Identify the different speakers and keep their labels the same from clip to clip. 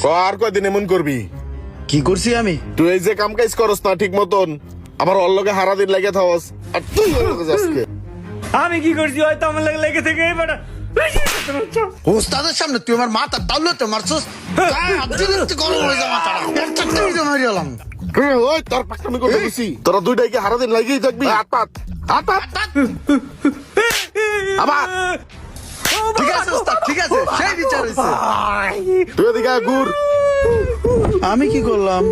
Speaker 1: আর কয়দিন এমন করবি?
Speaker 2: কি করছি আমি?
Speaker 1: তুই এই যে কাম কাজ করস না ঠিক মতন, আবার ওর লগে হারা দিন লাগে থাকস, আর তুই ওর লগে যাস কে?
Speaker 3: আমি কি করছি? হয়তো আমার লাগে লেগে থেকে বেটা
Speaker 2: ওস্তাদের সামনে তুই আমার মাথা তাহলে তো মারছস। গরম হয়ে যা মাথাটা, একটা মারি এলাম।
Speaker 1: ওই তোর পাকনামি কথা বলছি, তোরা দুইটাই কি হারা দিন লাগেই থাকবি? হাত পাত হাত পাত আবার
Speaker 2: ঠিক আছে ওস্তাদ, ঠিক আছে, সেই বিচার হইছে।
Speaker 1: তুই এদিকে আয়, ঘুর।
Speaker 2: আমি কি করলাম?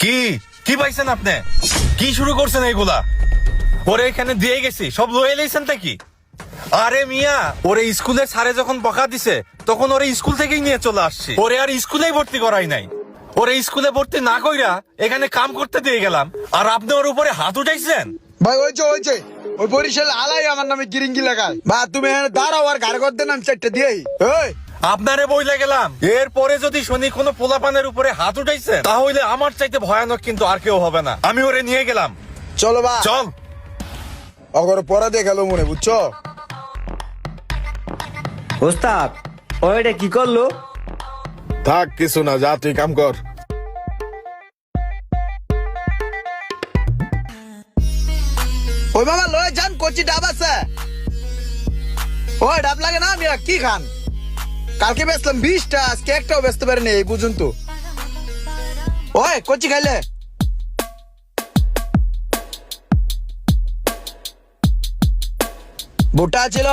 Speaker 4: কি কি পাইছেন আপনি? কি শুরু করছেন এইগুলা? ওরে এখানে দিয়ে গেছি, সব লয়ে লাইছেন নাকি? আরে মিয়া, ওরে স্কুলের স্যারে যখন বকা দিছে তখন ওরে স্কুল থেকেই নিয়ে চলে আসছি। ওরে আর স্কুলেই ভর্তি করাই নাই। ওরে স্কুলে ভর্তি না কইরা এখানে কাম করতে দিয়ে গেলাম, আর আপনি ওর উপরে হাত উঠাইছেন।
Speaker 2: ভাই হয়েছে ওই বরিশাল আলাই আমার নামে গিরিঙ্গি লাগায়। বা তুমি এখানে দাঁড়াও আর গাড়ি করতে নাম চারটে দিয়েই। ওই
Speaker 4: আপনারে বইলা গেলাম, এরপরে যদি শুনি কোনো পোলাপানের উপরে হাত উঠাইছে তাহলে আমার চাইতে ভয়ানক কিন্তু আর কেউ হবে না। আমি ওরে নিয়ে গেলাম।
Speaker 2: চলো বা
Speaker 4: চল।
Speaker 2: অগর পড়া দিয়ে গেল মনে, বুঝছো?
Speaker 3: ওস্তাদ ওইটা কি করলো?
Speaker 1: থাক, কিছু না, যা তুই কাম কর।
Speaker 2: ওই বাবা লয়ে যান, কচি ডাব আছে। ওই ডাব লাগে না, আমি কি খান? কালকে বেচলাম 20টা, আজকে একটাও বেচতে পারিনি এই পর্যন্ত। ওই কচি খাইলে ভুট্টা ছিল।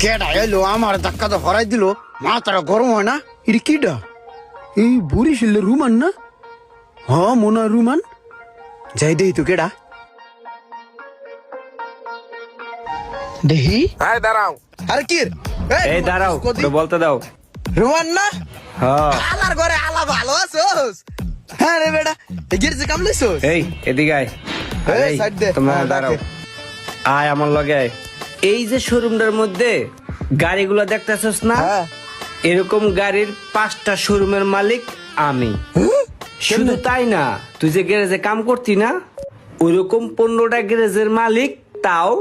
Speaker 2: কেডা এলো আমার ধাক্কা তো হরাই দিল, মাথাটা গরম হয় না? এটা কিডা? এই বরিশালের রুমান না? হ্যাঁ মনে হয় রুমান। যাই দেই তো কেডা দেহি।
Speaker 1: হ্যাঁ, দাঁড়াও।
Speaker 2: আরে কি
Speaker 3: এই দাঁড়াও, তো বলতে দাও।
Speaker 2: রুমান না?
Speaker 3: হ্যাঁ
Speaker 2: আলার ঘরে আলা ভালো আছোস? হ্যাঁ রে বেটা, গিরছে কামলাইছোস?
Speaker 3: এই এদিকে আয়।
Speaker 2: এই,
Speaker 3: এই,
Speaker 2: সাইড দে।
Speaker 3: তোমরা
Speaker 2: হ্যাঁ,
Speaker 3: দাঁড়াও।
Speaker 2: ডাকে।
Speaker 3: আয় আমার লগে আয়। এই যে শোরুমটার মধ্যে গাড়িগুলো দেখতেছস না,
Speaker 2: হ্যাঁ।
Speaker 3: এরকম গাড়ির 5টা শোরুমের মালিক আমি। শুধু তাই না, তুই যে গ্যারেজে কাম করতি না, ওইরকম 15টা গ্যারেজের মালিক তাও